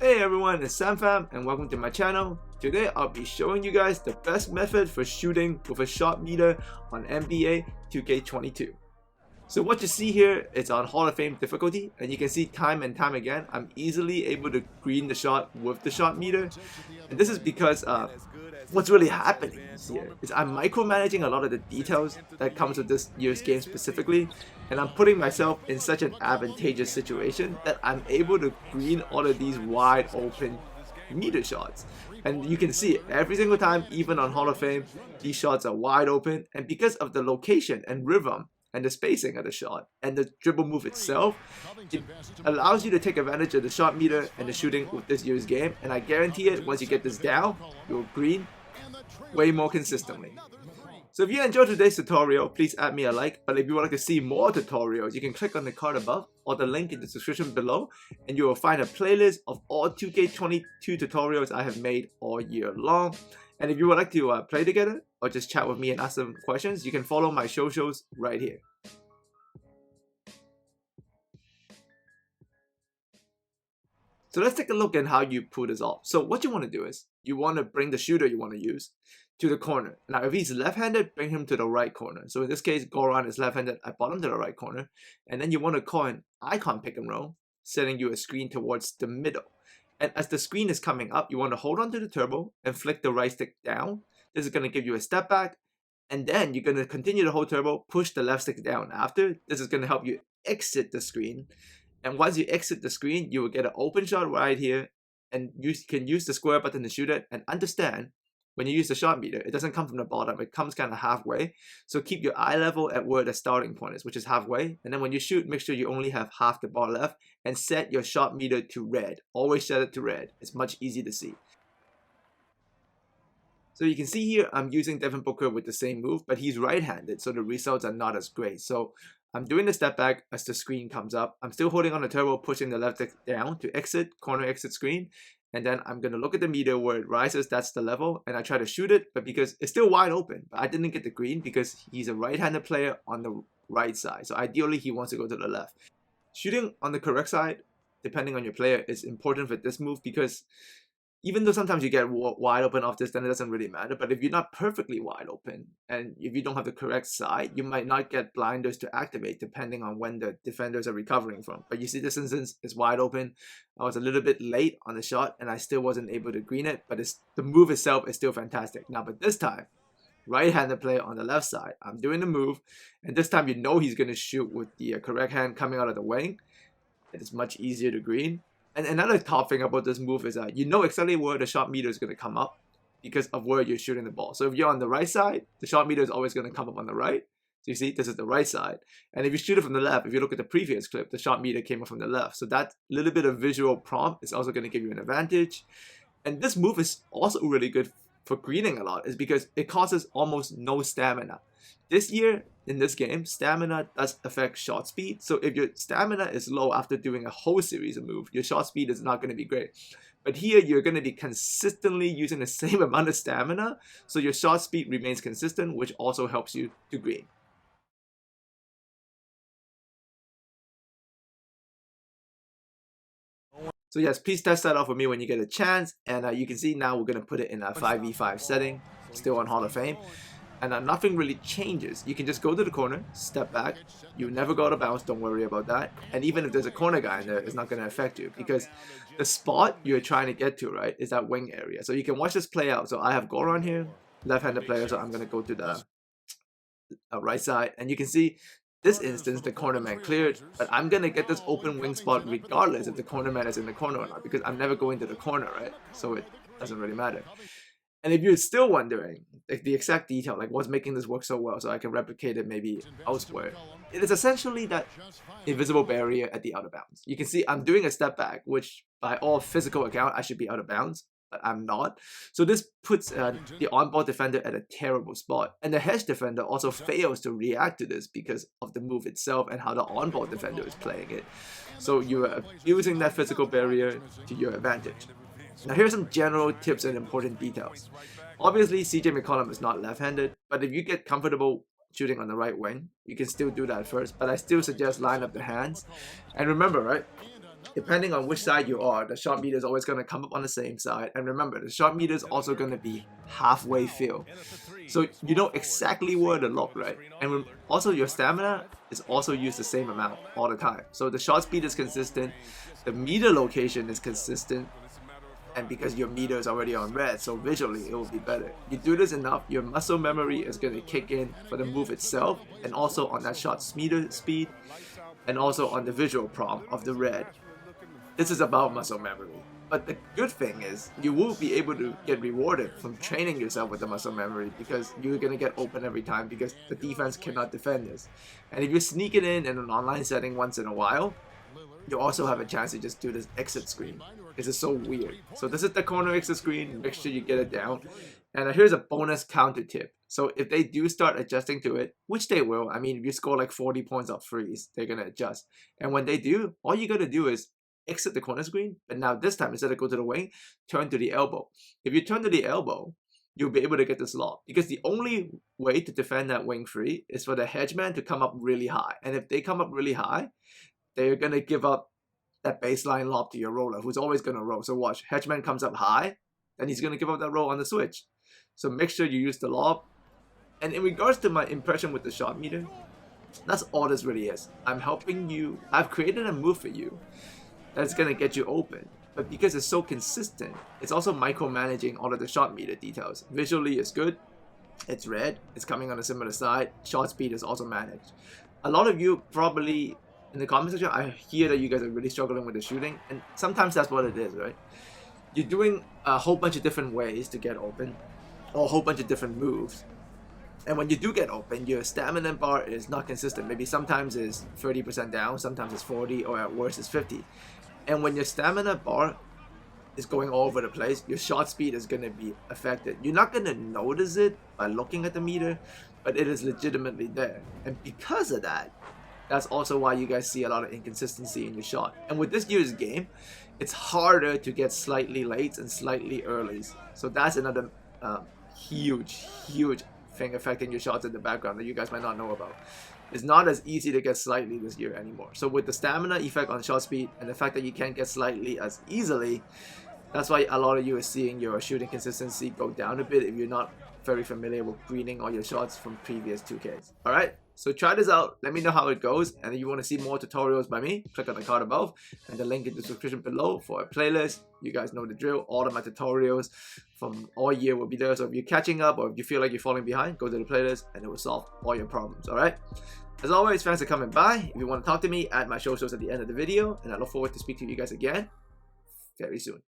Hey everyone, it's SamFam and welcome to my channel. Today I'll be showing you guys the best method for shooting with a shot meter on NBA 2K22. So what you see here is on Hall of Fame difficulty, and you can see time and time again I'm easily able to green the shot with the shot meter. And this is because what's really happening here is I'm micromanaging a lot of the details that comes with this year's game specifically, and I'm putting myself in such an advantageous situation that I'm able to green all of these wide open meter shots. And you can see it every single time, even on Hall of Fame, these shots are wide open, and because of the location and rhythm and the spacing of the shot and the dribble move itself, it allows you to take advantage of the shot meter and the shooting with this year's game. And I guarantee it, once you get this down, you'll green way more consistently. So if you enjoyed today's tutorial, please add me a like. But if you would like to see more tutorials, you can click on the card above or the link in the description below, and you will find a playlist of all 2K22 tutorials I have made all year long. And if you would like to play together or just chat with me and ask some questions, you can follow my socials right here. So let's take a look at how you pull this off. So what you want to do is you want to bring the shooter you want to use to the corner. Now if he's left-handed, bring him to the right corner. So in this case, Goran is left-handed, I brought him to the right corner. And then you want to call an icon pick and roll, setting you a screen towards the middle. And as the screen is coming up, you want to hold on to the turbo and flick the right stick down. This is going to give you a step back. And then you're going to continue to hold turbo, push the left stick down after. This is going to help you exit the screen. And once you exit the screen, you will get an open shot right here. And you can use the square button to shoot it. And understand, when you use the shot meter, it doesn't come from the bottom. It comes kind of halfway. So keep your eye level at where the starting point is, which is halfway. And then when you shoot, make sure you only have half the bar left. And set your shot meter to red. Always set it to red. It's much easier to see. So you can see here, I'm using Devin Booker with the same move, but he's right-handed, so the results are not as great. So I'm doing the step back as the screen comes up. I'm still holding on the turbo, pushing the left stick down to exit, corner exit screen. And then I'm going to look at the meter where it rises, that's the level, and I try to shoot it, but because it's still wide open, but I didn't get the green because he's a right-handed player on the right side. So ideally, he wants to go to the left. Shooting on the correct side, depending on your player, is important for this move because even though sometimes you get wide open off this, then it doesn't really matter. But if you're not perfectly wide open, and if you don't have the correct side, you might not get blinders to activate depending on when the defenders are recovering from. But you see this instance is wide open. I was a little bit late on the shot, and I still wasn't able to green it. But the move itself is still fantastic. Now, but this time, right-handed player on the left side, I'm doing the move. And this time, you know he's going to shoot with the correct hand coming out of the wing. It is much easier to green. And another top thing about this move is that you know exactly where the shot meter is going to come up because of where you're shooting the ball. So if you're on the right side, the shot meter is always going to come up on the right. So you see, this is the right side. And if you shoot it from the left, if you look at the previous clip, the shot meter came up from the left. So that little bit of visual prompt is also going to give you an advantage. And this move is also really good for greening a lot, is because it causes almost no stamina. This year, in this game, stamina does affect shot speed. So if your stamina is low after doing a whole series of moves, your shot speed is not going to be great. But here, you're going to be consistently using the same amount of stamina, so your shot speed remains consistent, which also helps you to green. So yes, please test that out for me when you get a chance. And you can see now we're going to put it in a 5v5 setting, still on Hall of Fame. And nothing really changes. You can just go to the corner, step back. You never go out of bounds, don't worry about that. And even if there's a corner guy in there, it's not going to affect you because the spot you're trying to get to, right, is that wing area. So you can watch this play out. So I have Goran here, left-handed player, so I'm going to go to the right side. And you can see this instance, the corner man cleared, but I'm going to get this open wing spot regardless if the corner man is in the corner or not because I'm never going to the corner, right? So it doesn't really matter. And if you're still wondering, like the exact detail, like what's making this work so well so I can replicate it maybe elsewhere, it is essentially that invisible barrier at the out of bounds. You can see I'm doing a step back, which by all physical account, I should be out of bounds, but I'm not. So this puts the on-ball defender at a terrible spot. And the hedge defender also fails to react to this because of the move itself and how the on-ball defender is playing it. So you're using that physical barrier to your advantage. Now here's some general tips and important details. Obviously, CJ McCollum is not left-handed, but if you get comfortable shooting on the right wing, you can still do that first, but I still suggest line up the hands. And remember, right, depending on which side you are, the shot meter is always going to come up on the same side. And remember, the shot meter is also going to be halfway filled. So you know exactly where to look, right? And also your stamina is also used the same amount all the time. So the shot speed is consistent, the meter location is consistent, and because your meter is already on red, so visually it will be better. You do this enough, your muscle memory is going to kick in for the move itself, and also on that shot's meter speed, and also on the visual prompt of the red. This is about muscle memory. But the good thing is, you will be able to get rewarded from training yourself with the muscle memory, because you're going to get open every time because the defense cannot defend this. And if you sneak it in an online setting once in a while, you also have a chance to just do this exit screen. This is so weird. So this is the corner exit screen, make sure you get it down. And here's a bonus counter tip. So if they do start adjusting to it, which they will, I mean, if you score like 40 points off freeze, they're going to adjust. And when they do, all you got to do is exit the corner screen, but now this time, instead of go to the wing, turn to the elbow. If you turn to the elbow, you'll be able to get this lob, because the only way to defend that wing free is for the hedgeman to come up really high. And if they come up really high, they're going to give up that baseline lob to your roller, who's always going to roll. So watch, hedgeman comes up high, then he's going to give up that roll on the switch. So make sure you use the lob. And in regards to my impression with the shot meter, that's all this really is. I'm helping you, I've created a move for you that's going to get you open. But because it's so consistent, it's also micromanaging all of the shot meter details. Visually, it's good. It's red. It's coming on a similar side. Shot speed is also managed. A lot of you probably, in the comment section, I hear that you guys are really struggling with the shooting. And sometimes that's what it is, right? You're doing a whole bunch of different ways to get open, or a whole bunch of different moves. And when you do get open, your stamina bar is not consistent. Maybe sometimes it's 30% down, sometimes it's 40, or at worst it's 50. And when your stamina bar is going all over the place, your shot speed is going to be affected. You're not going to notice it by looking at the meter, but it is legitimately there. And because of that, that's also why you guys see a lot of inconsistency in your shot. And with this year's game, it's harder to get slightly late and slightly earlys. So that's another huge thing affecting your shots in the background that you guys might not know about. It's not as easy to get slightly this year anymore. So with the stamina effect on shot speed and the fact that you can't get slightly as easily, that's why a lot of you are seeing your shooting consistency go down a bit if you're not very familiar with greening all your shots from previous 2Ks. Alright, so try this out, let me know how it goes, and if you want to see more tutorials by me, click on the card above and the link in the description below for a playlist. You guys know the drill, all of my tutorials from all year will be there. So if you're catching up or if you feel like you're falling behind, go to the playlist and it will solve all your problems. Alright, as always, thanks for coming by. If you want to talk to me, add my socials at the end of the video, and I look forward to speaking to you guys again very soon.